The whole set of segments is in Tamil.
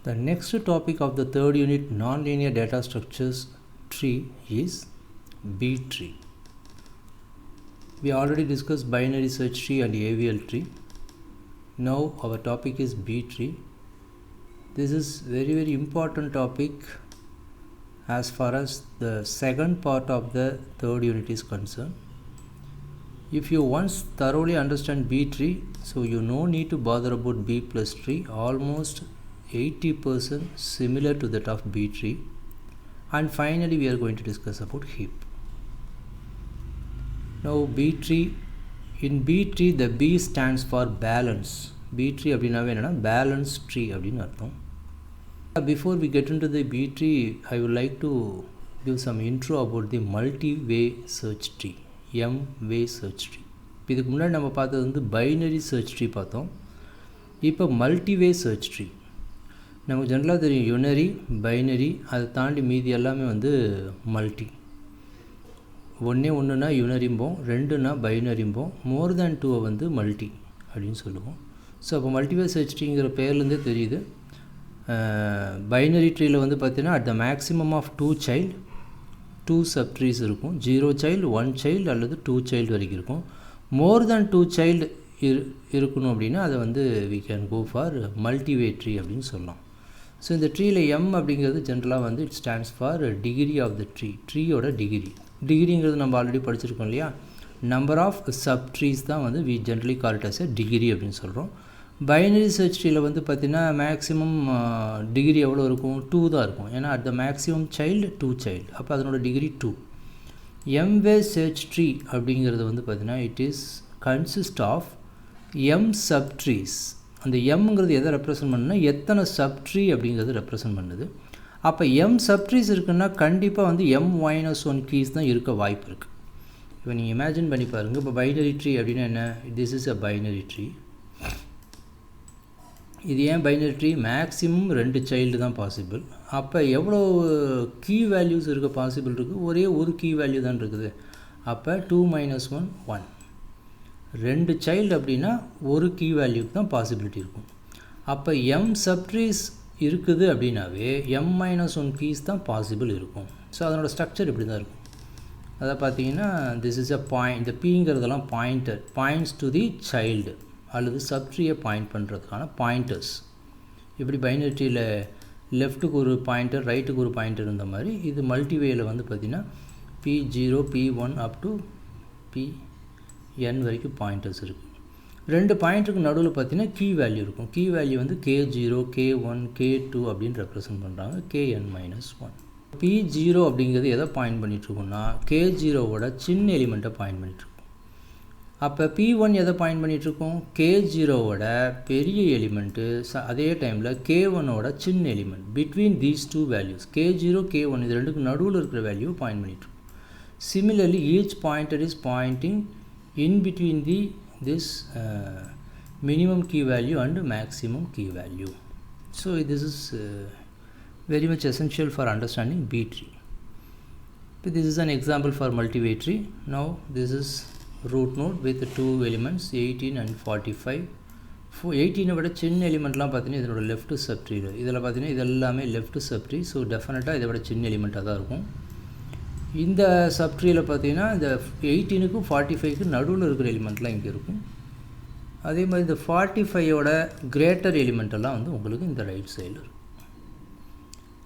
The next topic of the third unit, nonlinear data structures tree, is B tree. We already discussed binary search tree and AVL tree. Now our topic is B tree. This is very important topic as far as the second part of the third unit is concerned. If you once thoroughly understand B tree, so you no need to bother about B plus tree, almost 80% similar to that of B tree. And finally we are going to discuss about heap. Now B tree, in B tree the B stands for balance. B tree அப்படினாவே என்னன்னா balance tree அப்படினு அர்த்தம். Before we get into the B tree, I would like to give some intro about the multi-way search tree, M-way search tree. இதுக்கு முன்னாடி நம்ம பார்த்தது வந்து binary search tree பார்த்தோம். இப்போ multi-way search tree. நமக்கு ஜெனரலாக தெரியும் யூனரி, பைனரி, அதை தாண்டி மீதி எல்லாமே வந்து மல்டி. ஒன்றுனா யூனரிம்போம், ரெண்டுனா பைனரிம்போம், மோர் தேன் டூவை வந்து மல்டி அப்படின்னு சொல்லுவோம். ஸோ அப்போ மல்டிவே சர்ச் ட்ரீங்கிற பேர்லேருந்தே தெரியுது. பைனரி ட்ரீயில் வந்து பார்த்திங்கன்னா at the maximum of 2 child 2 subtrees இருக்கும். 0 child 1 child அல்லது 2 child வரைக்கும் இருக்கும். மோர் தேன் 2 child இருக்கணும் அப்படின்னா அதை வந்து we can go for multi-way tree அப்படின்னு சொல்லலாம். ஸோ இந்த ட்ரீயில் எம் அப்படிங்கிறது ஜென்ரலாக வந்து it stands for degree of the ட்ரீயோட டிகிரிங்கிறது நம்ம ஆல்ரெடி படிச்சிருக்கோம் இல்லையா. நம்பர் ஆஃப் சப் ட்ரீஸ் தான் வந்து we generally call it as a degree அப்படின்னு சொல்கிறோம். பைனரி சர்ச் ட்ரீயில் வந்து பார்த்திங்கன்னா மேக்ஸிமம் டிகிரி எவ்வளோ இருக்கும், 2 தான் இருக்கும். ஏன்னா at the maximum child 2 child, அப்போ அதனோட டிகிரி 2. எம்வே சர்ச் ட்ரீ அப்படிங்கிறது வந்து பார்த்திங்கன்னா it is consist of M subtrees. அந்த எம்ங்கிறது எதை ரெப்ரசன்ட் பண்ணுன்னா எத்தனை சப்ட்ரீ அப்படிங்கிறது ரெப்ரசன்ட் பண்ணுது. அப்போ எம் சப்ட்ரீஸ் இருக்குன்னா கண்டிப்பாக வந்து M-1 கீஸ் தான் இருக்க வாய்ப்பு இருக்குது. இப்போ நீங்கள் இமேஜின் பண்ணி பாருங்கள். இப்போ பைனரி ட்ரீ அப்படின்னா என்ன, this is a binary tree. இது ஏன் பைனரி ட்ரீ, மேக்ஸிமம் 2 child தான் பாசிபிள். அப்போ எவ்வளோ கீ வேல்யூஸ் இருக்க பாசிபிள் இருக்குது, ஒரே ஒரு கீ வேல்யூ தான் இருக்குது. அப்போ 2 - 1 1, 2 child அப்படின்னா ஒரு கீ வேல்யூக்கு தான் பாசிபிலிட்டி இருக்கும். அப்போ எம் சப்ட்ரீஸ் இருக்குது அப்படின்னாவே M-1 கீஸ் தான் பாசிபிள் இருக்கும். ஸோ அதனோட ஸ்ட்ரக்சர் இப்படி தான் இருக்கும். அதை பார்த்தீங்கன்னா திஸ் இஸ் அ பாயிண்ட், இந்த பீங்கிறதெல்லாம் பாயிண்ட்ஸ் டு தி சைல்டு அல்லது சப்ட்ரீயை பாயிண்ட் பண்ணுறதுக்கான பாயிண்டர்ஸ். இப்படி பைனரி ட்ரீயில் லெஃப்ட்டுக்கு ஒரு பாயிண்டர், ரைட்டுக்கு ஒரு பாயிண்டர் இருந்த மாதிரி இது மல்டிவேயில் வந்து பார்த்திங்கன்னா P0 P1 up to Pn வரைக்கும் பாயிண்டர்ஸ் இருக்குது. 2 பாயிண்ட்டுக்கு நடுவில் பார்த்தீங்கன்னா கீ வேல்யூ இருக்கும். கீ வேல்யூ வந்து K0 K1 K2 அப்படின்னு ரெப்ரசன்ட் பண்ணுறாங்க, Kn-1. P0 அப்படிங்கிறது எதை பாயிண்ட் பண்ணிகிட்ருக்கோம்னா K0வோட சின்ன எலிமெண்ட்டை பாயிண்ட் பண்ணிகிட்ருக்கோம். அப்போ P1 எதை பாயிண்ட் பண்ணிகிட்ருக்கோம், K0வோட பெரிய எலிமெண்ட்டு, அதே டைமில் K1ஓட சின்ன element. Between these 2 values K0 K1 இது ரெண்டுக்கு நடுவில் இருக்கிற வேல்யூ பாயிண்ட் பண்ணிகிட்ருக்கோம். Similarly, each pointer is pointing in between this minimum key value and maximum key value. So this is very much essential for understanding B tree. So this is an example for multi-way tree. Now this is root node with 2 elements 18 and 45. 18 விட சின்ன எலிமெண்ட்லாம் பார்த்தீங்கன்னா இதனோட லெஃப்ட் சப்ட்ரீ. இதில் பார்த்தீங்கன்னா இதெல்லாமே லெஃப்ட் சப்ட்ரீ. ஸோ டெஃபினட்டாக இதை விட சின்ன எலிமெண்ட்டாக தான் இருக்கும். இந்த சப்ட்ரீயில் பார்த்தீங்கன்னா இந்த 18க்கும் 45க்கு நடுவில் இருக்கிற எலிமெண்ட்லாம் இங்கே இருக்கும். அதே மாதிரி இந்த 45ஓட கிரேட்டர் எலிமெண்ட்டெல்லாம் வந்து உங்களுக்கு இந்த ரைட் சைடில் இருக்கும்.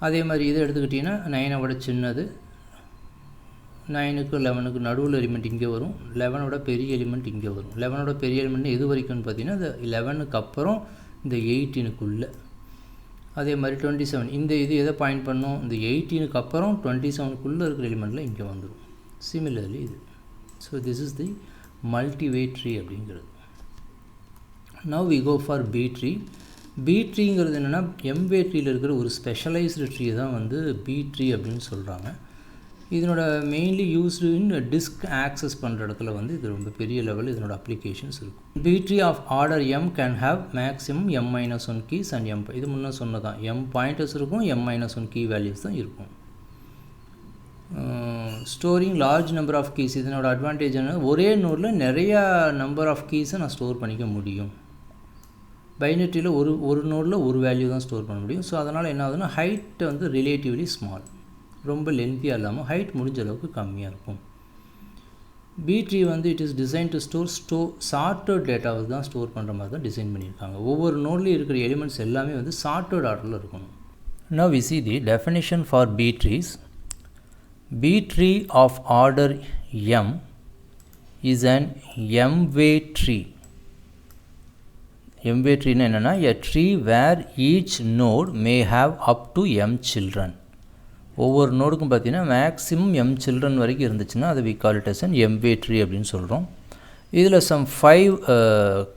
அதே மாதிரி இதை எடுத்துக்கிட்டிங்கன்னா 9 சின்னது, 9க்கு 11க்கு நடுவில் எலிமெண்ட் இங்கே வரும், 11ஓட பெரிய எலிமெண்ட் இங்கே வரும். 11ஓட பெரிய எலிமெண்ட் எது வரைக்கும்னு பார்த்தீங்கன்னா இந்த 11க்கு அப்புறம் இந்த 18க்குள்ளே. அதே மாதிரி 27 இந்த இது எதை பாயிண்ட் பண்ணும், இந்த 18க்கு அப்புறம் 27க்குள்ளே இருக்கிற எலிமெண்ட்டில் இங்கே வந்துடும். சிமிலர்லி இது. So this is the multiway tree அப்படிங்கிறது. Now we go for B tree. B ட்ரீங்கிறது என்னென்னா எம்வே ட்ரீயில் இருக்கிற ஒரு ஸ்பெஷலைஸ்டு ட்ரீ தான் வந்து பி ட்ரீ அப்படின்னு சொல்கிறாங்க. இதனோட மெயின்லி யூஸ்டு இன் டிஸ்க் ஆக்சஸ் பண்ணுற இடத்துல வந்து இது ரொம்ப பெரிய லெவலில் இதனோட அப்ளிகேஷன்ஸ் இருக்கும். B tree of order M can have maximum M-1 keys and M, இது முன்னே சொன்னதான், M பாயிண்டர்ஸ் இருக்கும், M-1 கீ வேல்யூஸ் தான் இருக்கும். Storing large number of keys, இதனோட அட்வான்டேஜ் என்ன, ஒரே நோடில் நிறையா நம்பர் ஆஃப் கீஸை நான் ஸ்டோர் பண்ணிக்க முடியும். பைனரி ட்ரீயில் ஒரு நோடில் ஒரு வேல்யூ தான் ஸ்டோர் பண்ண முடியும். ஸோ அதனால் என்ன ஆகுதுன்னா ஹைட் வந்து ரிலேட்டிவ்லி ஸ்மால், ரொம்ப லென்த்தியாக இல்லாமல் ஹைட் முடிஞ்ச அளவுக்கு கம்மியாக இருக்கும். பி ட்ரீ வந்து it is design to sorted டேட்டாவை தான் ஸ்டோர் பண்ணுற மாதிரி தான் டிசைன் பண்ணியிருக்காங்க. ஒவ்வொரு நோட்லேயும் இருக்கிற எலிமெண்ட்ஸ் எல்லாமே வந்து சார்ட்டட் ஆர்டரில் இருக்கணும். Now we see the definition for B trees. B tree of order M is an M-way tree. M-way tree என்னன்னா a tree where each node may have up to M children. ஒவ்வொரு நோடுக்கும் பார்த்தீங்கன்னா மேக்ஸிமம் M children வரைக்கும் இருந்துச்சுன்னா அது we call it as an M-way tree அப்படின்னு சொல்கிறோம். இதில் some 5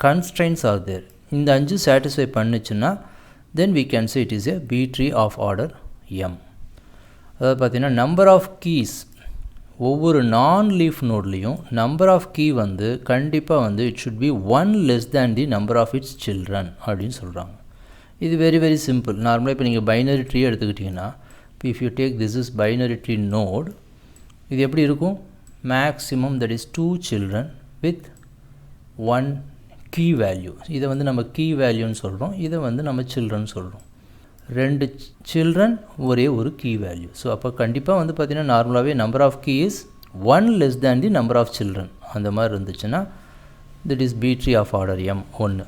constraints are there. இந்த 5 satisfy பண்ணுச்சுன்னா then we can say it is a B tree of order M. அதாவது பார்த்தீங்கன்னா நம்பர் ஆஃப் கீஸ் ஒவ்வொரு நான் லீஃப் நோட்லேயும் நம்பர் ஆஃப் கீ வந்து கண்டிப்பாக வந்து it should be 1 less than the number of its children அப்படின்னு சொல்கிறாங்க. இது வெரி வெரி சிம்பிள். நார்மலாக இப்போ நீங்கள் பைனரி ட்ரீ எடுத்துக்கிட்டிங்கன்னா இப்போ if you take this is binary tree node, இது எப்படி இருக்கும்? Maximum that is 2 children with 1 key value. இதை வந்து நம்ம கீ வேல்யூன்னு சொல்கிறோம், இதை வந்து நம்ம சில்ட்ரன் சொல்கிறோம். 2 children ஒரே ஒரு கீ வேல்யூ. ஸோ அப்போ கண்டிப்பாக வந்து பார்த்திங்கன்னா நார்மலாகவே number of key is 1 less than the number of children. அந்த மாதிரி இருந்துச்சுன்னா that is B tree of order M. ஒன்று.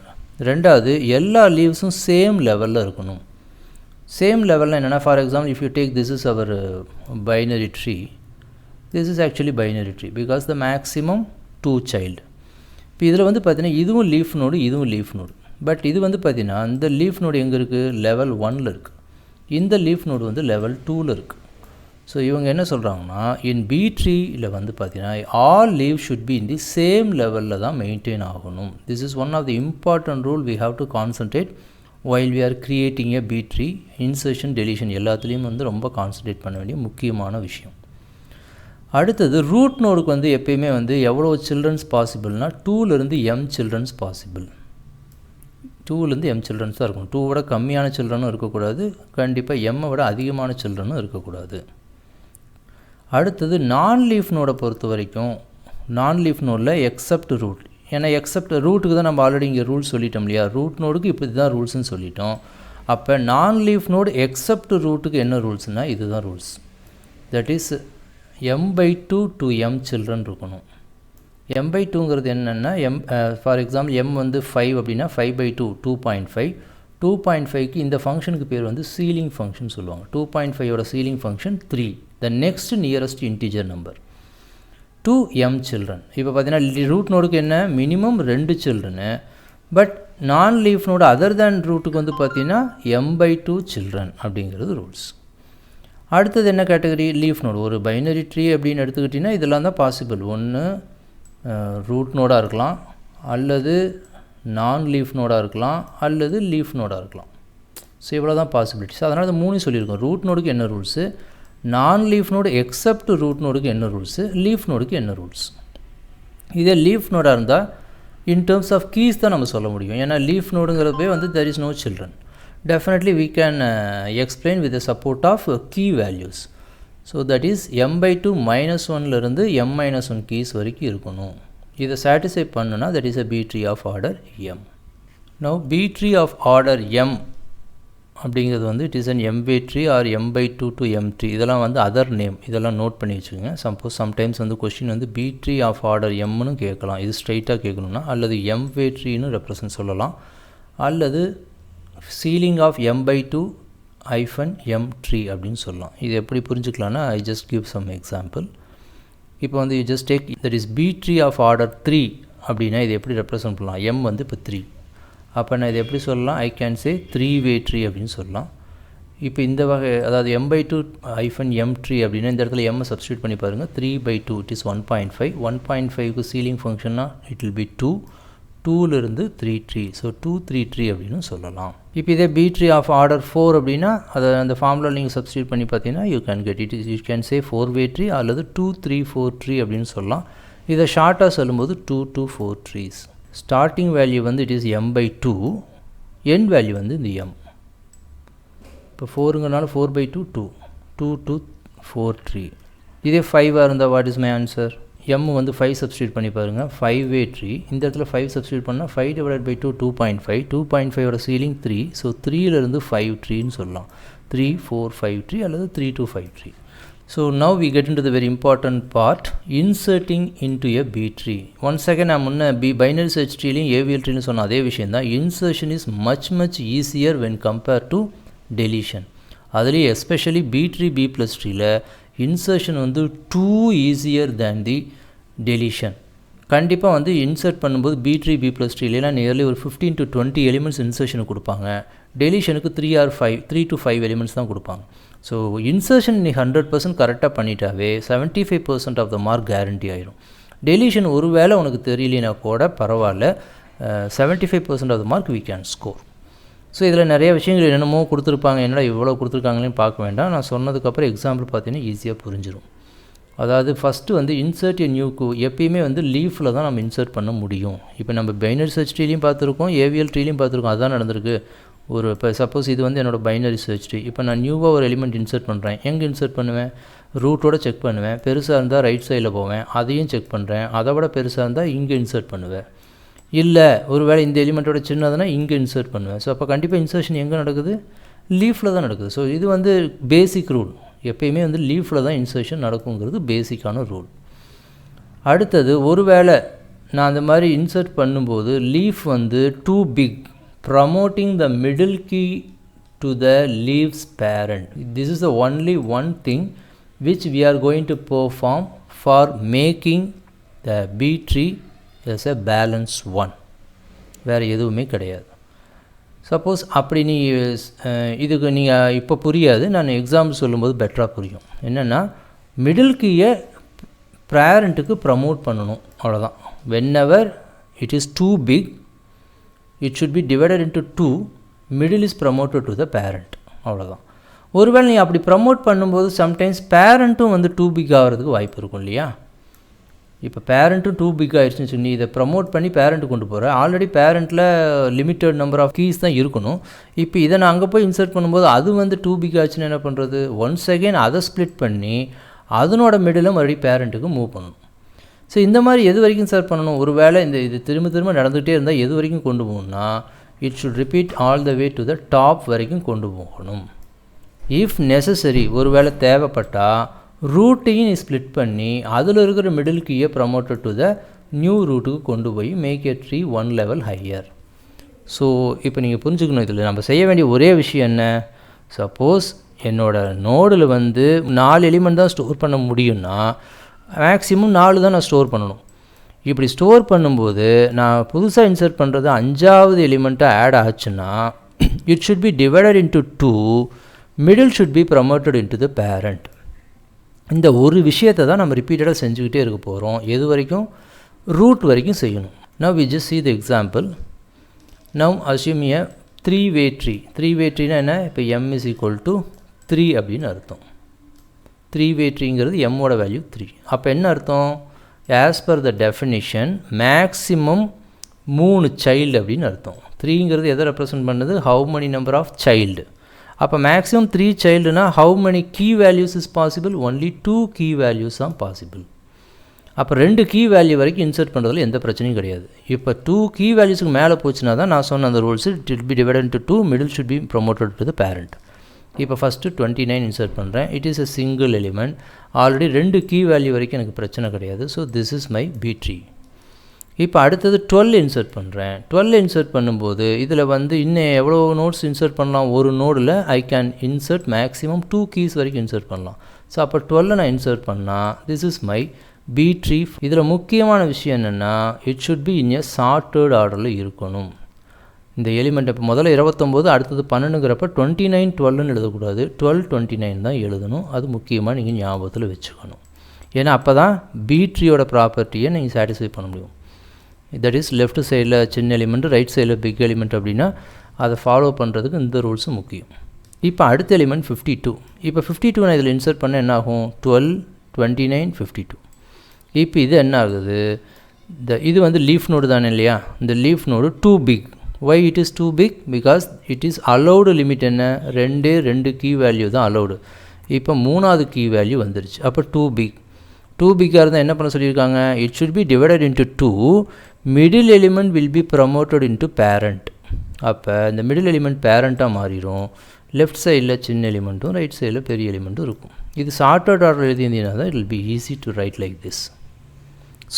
ரெண்டாவது, எல்லா லீவ்ஸும் சேம் லெவலில் இருக்கணும். சேம் லெவலில் என்னென்னா, for example if you take this is our binary tree, this is actually binary tree because the maximum 2 child. இப்போ இதில் வந்து பார்த்தீங்கன்னா இதுவும் லீஃப் நோடு, இதுவும் லீஃப் நோடு. பட் இது வந்து பார்த்தீங்கன்னா இந்த லீஃப் நோடு எங்கே இருக்குது? லெவல் 1ல் இருக்குது. இந்த லீஃப் நோடு வந்து லெவல் 2ல் இருக்குது. ஸோ இவங்க என்ன சொல்கிறாங்கன்னா, இன் பி ட்ரீயில் வந்து பார்த்தீங்கன்னா all leave should be in the same லெவலில் தான் மெயின்டைன் ஆகணும். This is one of the important rule we have to concentrate while we are creating a B tree. Insertion deletion எல்லாத்துலேயும் வந்து ரொம்ப கான்சன்ட்ரேட் பண்ண வேண்டிய முக்கியமான விஷயம். அடுத்தது ரூட் நோடுக்கு வந்து எப்பயுமே வந்து எவ்வளோ சில்ட்ரன்ஸ் பாசிபிள்னா 2லேருந்து M சில்ட்ரன்ஸ் பாசிபிள். 2லேருந்து M சில்ட்ரன்ஸ் தான் இருக்கணும். 2 விட கம்மியான சில்ட்ரனும் இருக்கக்கூடாது, கண்டிப்பாக M விட அதிகமான சில்ட்ரனும் இருக்கக்கூடாது. அடுத்தது நான் லீஃப் நோடை பொறுத்த வரைக்கும் நான் லீஃப் நோடில் எக்ஸப்ட் ரூட், ஏன்னா எக்ஸப்ட் ரூட்டுக்கு தான் நம்ம ஆல்ரெடி இங்கே ரூல்ஸ் சொல்லிட்டோம் இல்லையா? ரூட் நோடுக்கு இப்படி தான் ரூல்ஸ்னு சொல்லிட்டோம். அப்போ நான் லீஃப் நோடு எக்ஸப்ட் ரூட்டுக்கு என்ன ரூல்ஸ்னால் இதுதான் rules. That is M/2 to M children இருக்கணும். M/2ங்கிறது என்னென்னா ஃபார் எக்ஸாம்பிள் M வந்து 5 அப்படின்னா 5/2 2.5. 2.5க்கு இந்த ஃபங்க்ஷனுக்கு பேர் வந்து சீலிங் ஃபங்க்ஷன் சொல்லுவாங்க. 2.5ஓட ceiling function 3, the next nearest integer number. 2M children. இப்போ பார்த்தீங்கன்னா ரூட் நோடுக்கு என்ன மினிமம் 2 சில்ட்ரனு, but non leaf node other than ரூட்டுக்கு வந்து பார்த்தீங்கன்னா M/2 சில்ட்ரன் அப்படிங்கிறது ரூல்ஸ். அடுத்தது என்ன கேட்டகரி? Leaf node. ஒரு பைனரி ட்ரீ அப்படின்னு எடுத்துக்கிட்டிங்கன்னா இதெல்லாம் தான் பாசிபிள். ஒன்று ரூட் நோடாக இருக்கலாம், அல்லது நான் லீஃப் நோடாக இருக்கலாம், அல்லது லீஃப் நோடாக இருக்கலாம். ஸோ இவ்வளோ தான் பாசிபிலிட்டிஸ். அதனால் அது 3 சொல்லியிருக்கோம். ரூட் நோடுக்கு என்ன ரூல்ஸு, நான் லீஃப் நோடு எக்ஸப்ட் ரூட் நோடுக்கு என்ன ரூல்ஸு, லீஃப் நோடுக்கு என்ன ரூல்ஸ். இதே லீஃப் நோடாக இருந்தால் இன் டேர்ம்ஸ் ஆஃப் கீஸ் தான் நம்ம சொல்ல முடியும். ஏன்னா லீஃப் நோடுங்கிறப்பே வந்து there is no children. Definitely we can explain with the support of key values. So that is M/2 -1லேருந்து M-1 keys வரைக்கும் இருக்கணும். இதை satisfy பண்ணுனா that is a B tree of order M. Now B tree of order M அப்படிங்கிறது வந்து it is an M-way tree or M/2 to M tree. இதெல்லாம் வந்து அதர் நேம், இதெல்லாம் நோட் பண்ணி வச்சுக்கோங்க. சம்டைம்ஸ் வந்து கொஸ்டின் வந்து B tree of order Mனு கேட்கலாம். இது ஸ்ட்ரைட்டாக கேட்கணும்னா, அல்லது M-way treeன்னு ரெப்ரசன்ட் சொல்லலாம், அல்லது ceiling of M/2 -M tree அப்படின்னு சொல்லலாம். இது எப்படி புரிஞ்சுக்கலான்னா, I just give some example. இப்போ வந்து you just take that is B tree of order 3 அப்படின்னா இது எப்படி ரெப்ரசன்ட் பண்ணலாம்? M வந்து இப்போ 3. அப்போ நான் இது எப்படி சொல்லலாம்? I can say 3-way tree அப்படின்னு சொல்லலாம். இப்போ இந்த வகை அதாவது M/2 -M tree அப்படின்னா இந்த இடத்துல M சப்ஸ்டியூட் பண்ணி பாருங்கள். 3/2 இட் இஸ் 1.5. 1.5க்கு சீலிங் ஃபங்க்ஷன்னா it will B 2. 2லேருந்து 3 tree. So 2-3 tree அப்படின்னு சொல்லலாம். இப்போ இதே B tree ஆஃப் ஆர்டர் 4 அப்படின்னா அதை அந்த ஃபார்முலா நீங்கள் சப்ஸ்டியூட் பண்ணி பார்த்தீங்கன்னா you can get it. You can say 4-way tree அல்லது 2-3-4 tree அப்படின்னு சொல்லலாம். இதை ஷார்ட்டாக சொல்லும்போது 2-4 trees. ஸ்டார்டிங் வேல்யூ வந்து it is M/2, end value வந்து இந்த M. இப்போ 4ங்கிறனால 4/2 2 2 to 4 tree. இதே 5ஆக இருந்தால் what is my answer? m வந்து 5 சப்ஸ்டியூட் பண்ணி பாருங்கள் 5-way tree. இந்த இடத்துல 5 சப்ஸ்டியூட் பண்ணால் 5 divided by 2 2.5. 2.5 ஓட ceiling 3. ஸோ 3லேருந்து 5 ட்ரீன்னு சொல்லலாம். 3, 4, 5 tree அல்லது 3 to 5 tree. So now we get into the very important part, inserting into a B tree. Once again நான் முன்ன binary search treeலையும் AVL treeலையும் சொன்ன அதே விஷயம் தான். Insertion is much easier when compared to deletion. அதுலேயும் especially B tree B plus treeல insertion வந்து too easier than the deletion. கண்டிப்பாக வந்து இன்சர்ட் பண்ணும்போது B tree B plus treeலாம் நியர்லி ஒரு 15 to 20 எலிமெண்ட்ஸ் இன்சர்ஷனுக்கு கொடுப்பாங்க. டெலிஷனுக்கு 3 to 5 எலிமெண்ட்ஸ் தான் கொடுப்பாங்க. ஸோ இன்சர்ஷன் நீ 100% கரெக்டாக பண்ணிட்டாவே 75% ஆஃப் த மார்க் கேரண்டி ஆயிரும். டெலிஷன் ஒரு வேளை உனக்கு தெரியலனா கூட பரவாயில்ல, 75% of the mark we can score. So இதில் நிறைய விஷயங்கள் என்னென்னமோ கொடுத்துருப்பாங்க, என்னடா இவ்வளோ கொடுத்துருக்காங்களேன்னு பார்க்க வேண்டாம். நான் சொன்னதுக்கப்புறம் எக்ஸாம்பிள் பார்த்தீங்கன்னா ஈஸியாக புரிஞ்சிடும். அதாவது ஃபஸ்ட்டு வந்து இன்சர்ட் எ நியூ எப்பயுமே வந்து லீஃபில் தான் நம்ம இன்சர்ட் பண்ண முடியும். இப்போ நம்ம பைனரி சர்ச் ட்ரீலையும் பார்த்துருக்கோம், ஏவிஎல் ட்ரீலையும் பார்த்துருக்கோம். அதுதான் நடந்திருக்கு. ஒரு இப்போ சப்போஸ் இது வந்து என்னோடய பைனரி சர்ச் ட்ரீ. இப்போ நான் நியூவாக ஒரு எலிமெண்ட் இன்சர்ட் பண்ணுறேன். எங்கே இன்சர்ட் பண்ணுவேன்? ரூட்டோட செக் பண்ணுவேன். பெருசாக இருந்தால் ரைட் சைடில் போவேன், அதையும் செக் பண்ணுறேன். அதை விட பெருசாக இருந்தால் இங்கே இன்சர்ட் பண்ணுவேன். இல்லை ஒரு வேளை இந்த எலிமெண்ட்டோட சின்னதுன்னா இங்கே இன்சர்ட் பண்ணுவேன். ஸோ அப்போ கண்டிப்பாக இன்சர்ஷன் எங்கே நடக்குது? லீஃபில் தான் நடக்குது. ஸோ இது வந்து பேசிக் ரூல். எப்பயுமே வந்து லீஃபில் தான் இன்சர்ஷன் நடக்குங்கிறது பேசிக்கான ரூல். அடுத்தது ஒரு வேளை நான் அந்த மாதிரி இன்சர்ட் பண்ணும்போது லீஃப் வந்து too big, promoting the middle key to the leaf's parent. This is the only one thing which we are going to perform for making the B tree as a balanced one. வேறு எதுவுமே கிடையாது. சப்போஸ் அப்படி நீ இதுக்கு நீங்கள் இப்போ புரியாது, நான் எக்ஸாம்பிள் சொல்லும்போது பெட்டராக புரியும். என்னென்னா மிடில் கீயை பேரண்ட்டுக்கு ப்ரமோட் பண்ணணும், அவ்வளோதான். whenever it is too big it should be divided into 2, middle is promoted to the parent, அவ்வளோதான். ஒருவேளை நீ அப்படி ப்ரமோட் பண்ணும்போது சம்டைம்ஸ் பேரண்ட்டும் வந்து டூ பிக் ஆகிறதுக்கு வாய்ப்பு இருக்கும் இல்லையா? இப்போ பேரண்ட்டும் டூ பிக் ஆகிடுச்சுன்னு சொல்லி இதை ப்ரமோட் பண்ணி பேரண்ட்டு கொண்டு போகிற. ஆல்ரெடி பேரண்ட்டில் லிமிட்டட் நம்பர் ஆஃப் கீஸ் தான் இருக்கணும். இப்போ இதை நான் அங்கே போய் இன்சர்ட் பண்ணும்போது அது வந்து டூ பிக் ஆச்சுன்னு என்ன பண்ணுறது? ஒன்ஸ் அகெயின் அதை ஸ்ப்ளிட் பண்ணி அதனோட மிடில் மறுபடியும் பேரண்ட்டுக்கு மூவ் பண்ணணும். ஸோ இந்த மாதிரி எது வரைக்கும் சார் பண்ணணும்? ஒரு வேளை இது திரும்ப நடந்துகிட்டே இருந்தால் எது வரைக்கும் கொண்டு போகணும்னா it should repeat all the way to the top வரைக்கும் கொண்டு போகணும். இஃப் நெசசரி ஒரு வேளை தேவைப்பட்டால் ரூட்டையும் ஸ்ப்ளிட் பண்ணி அதில் இருக்கிற மிடில் கீயை ப்ரமோட்டட் டு த நியூ ரூட்டுக்கு கொண்டு போய் make a tree one level higher. So இப்போ நீங்கள் புரிஞ்சுக்கணும், இதில் நம்ம செய்ய வேண்டிய ஒரே விஷயம் என்ன? சப்போஸ் என்னோடய நோடில் வந்து 4 எலிமெண்ட் தான் ஸ்டோர் பண்ண முடியும்னா மேக்ஸிமம் 4 தான் நான் ஸ்டோர் பண்ணணும். இப்படி ஸ்டோர் பண்ணும்போது நான் புதுசாக இன்சர்ட் பண்ணுறது 5வது எலிமெண்ட்டாக ஆட் ஆச்சுன்னா it should B divided into 2, middle should B promoted into the parent. இந்த ஒரு விஷயத்தை தான் நம்ம ரிப்பீட்டடாக செஞ்சுக்கிட்டே இருக்க போகிறோம். எது வரைக்கும்? ரூட் வரைக்கும் செய்யணும். Now we just see the example. Now assume a 3-way tree. 3-way treeனா என்ன? இப்போ m is equal to 3 அப்படின்னு அர்த்தம். 3-way treeங்கிறது m-ஓட value 3. அப்போ என்ன அர்த்தம்? As per the definition maximum 3 child அப்படின்னு அர்த்தம். 3ங்கிறது எதை ரெப்ரசன்ட் பண்ணுது? How many number of child. அப்போ மேக்ஸிமம் 3 சைல்டுனா how many key values is possible? Only 2 key values தான் பாசிபிள். அப்போ 2 கீ வேல்யூ வரைக்கும் இன்சர்ட் பண்ணுறதுல எந்த பிரச்சனையும் கிடையாது. இப்போ 2 கீ வேல்யூஸுக்கு மேலே போச்சுன்னா தான் நான் சொன்ன அந்த rules it will be divided into 2, middle should be promoted to the parent. இப்போ ஃபஸ்ட்டு 29 இன்சர்ட் பண்ணுறேன். It is a single element. Already 2 key value வரைக்கும் எனக்கு பிரச்சனை கிடையாது. So this is my B tree. இப்போ அடுத்தது 12 இன்சர்ட் பண்ணுறேன். 12 இன்சர்ட் பண்ணும்போது இதில் வந்து இன்னும் எவ்வளோ நோட்ஸ் இன்சர்ட் பண்ணலாம்? ஒரு நோடில் I can insert maximum 2 keys வரைக்கும் இன்சர்ட் பண்ணலாம். ஸோ அப்போ 12 நான் இன்சர்ட் பண்ணால் this is my B tree. இதில் முக்கியமான விஷயம் என்னென்னா it should be in a sorted ஆர்டரில் இருக்கணும். இந்த எலிமெண்ட் இப்போ முதல்ல 29 அடுத்தது 12ங்கிறப்ப 29 12ன்னு எழுதக்கூடாது, 12 29 தான் எழுதணும். அது முக்கியமாக நீங்கள் ஞாபகத்தில் வச்சுக்கணும். ஏன்னா அப்போ தான் பி ட்ரீயோட ப்ராப்பர்ட்டியை நீங்கள் சாட்டிஸ்ஃபை பண்ண முடியும். தட் இஸ் லெஃப்ட் சைடில் சின்ன எலிமெண்ட், ரைட் சைடில் பிக் எலிமெண்ட் அப்படின்னா அதை ஃபாலோ பண்ணுறதுக்கு இந்த ரூல்ஸும் முக்கியம். இப்போ அடுத்த எலிமெண்ட் 52. இப்போ 52 நான் இதில் இன்சர்ட் பண்ண என்ன ஆகும்? 12 29 52. இப்போ இது என்ன ஆகுது? இது வந்து லீஃப் நோடு தானே இல்லையா? இந்த leaf node too big. Why it is too big? Because it is allowed limit என்ன? 2 கீ வேல்யூ தான் அலௌடு. இப்போ 3வது கீ வேல்யூ வந்துருச்சு. அப்போ டூ பிக். 2 பிக்காக இருந்தால் என்ன பண்ண சொல்லியிருக்காங்க, it should be divided into 2, middle element will be promoted into parent. அப்போ இந்த மிடில் எலிமெண்ட் பேரண்ட்டாக மாறிடும், லெஃப்ட் சைடில் சின்ன எலிமெண்ட்டும் ரைட் சைடில் பெரிய எலிமெண்ட்டும் இருக்கும். இது சார்ட்டட் ஆர்டர் எழுதியிருந்தீங்கன்னா தான் it will be easy to right like this.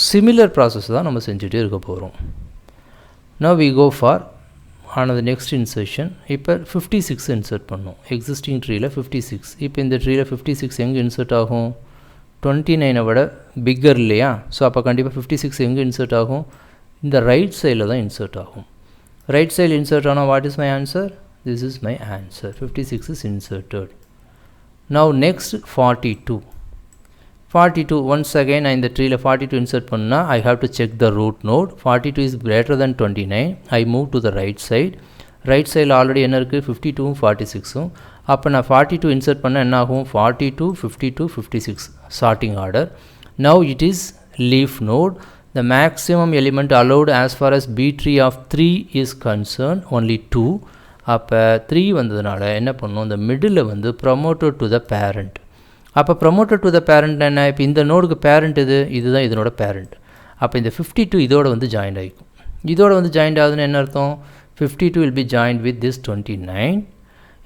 Similar process தான் நம்ம செஞ்சுட்டே இருக்க போகிறோம். Now we go for another next insertion. இப்போ 56 இன்சர்ட் பண்ணோம். எக்ஸிஸ்டிங் ட்ரீயில் 56. இப்போ இந்த ட்ரீயில் 56 எங்கே இன்சர்ட் ஆகும், 29 விட பிக்கர் இல்லையா? ஸோ அப்போ கண்டிப்பாக 56 எங்கே இன்சர்ட் ஆகும், இந்த ரைட் சைடில் தான் இன்சர்ட் ஆகும். ரைட் சைடில் இன்சர்ட் ஆனால் what is my answer, this is my answer. 56 is inserted. Now next 42. 42 once again நான் இந்த ட்ரீயில் 42 insert பண்ணால் I have to check the root node. 42 is greater than 29. I move to the right side. Right சைடில் ஆல்ரெடி என்ன இருக்குது, 52 46. அப்போ நான் 42 insert பண்ணால் என்ன ஆகும், 42 52 56 sorting order. Now it is leaf node. The maximum element allowed as far as B tree of 3 is concerned only 2. அப்போ 3 வந்ததுனால என்ன பண்ணணும், இந்த மிடில் வந்து ப்ரமோட்டட் டு த பேரண்ட். அப்போ ப்ரமோட்டட் டு த பேரண்ட் என்ன, இப்போ இந்த நோடுக்கு பேரண்ட் இதுதான் இதனோட பேரண்ட். அப்போ இந்த 52 இதோட வந்து ஜாயிண்ட் ஆகிக்கும். இதோட வந்து ஜாயிண்ட் ஆகுதுன்னு என்ன அர்த்தம், 52 will be joined with this 29.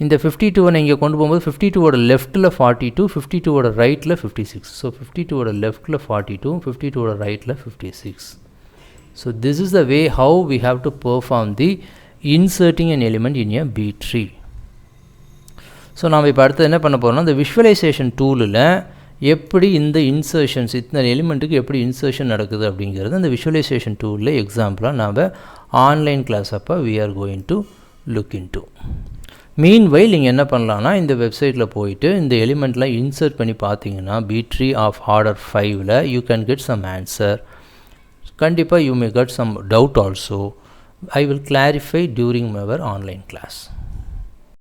இந்த 52 இங்கே கொண்டு போகும்போது 52ஓட லெஃப்ட்டில் 42, 52ஓட ரைட்டில் 56. ஸோ 52ஓட லெஃப்ட்டில் 42, 52ஓட ரைட்டில் 56. So this is the way how we have to perform the inserting an element in a B tree. So நாம் இப்போ அடுத்து என்ன பண்ண போகிறோம்னா, இந்த விஷுவலைசேஷன் டூலில் எப்படி இந்த இன்சர்ஷன்ஸ் இத்தனை எலிமெண்ட்டுக்கு எப்படி இன்சர்ஷன் நடக்குது அப்படிங்கிறது அந்த விஷுவலைசேஷன் டூலில் எக்ஸாம்பிளாக நாம் ஆன்லைன் கிளாஸ் அப்போ we are going to look into. Meanwhile நீங்கள் என்ன பண்ணலான்னா, இந்த வெப்சைட்டில் போயிட்டு இந்த எலிமெண்ட்லாம் இன்சர்ட் பண்ணி பார்த்தீங்கன்னா B tree of order 5ல் you can get some answer. கண்டிப்பாக you may get some doubt also. I will clarify during our online class.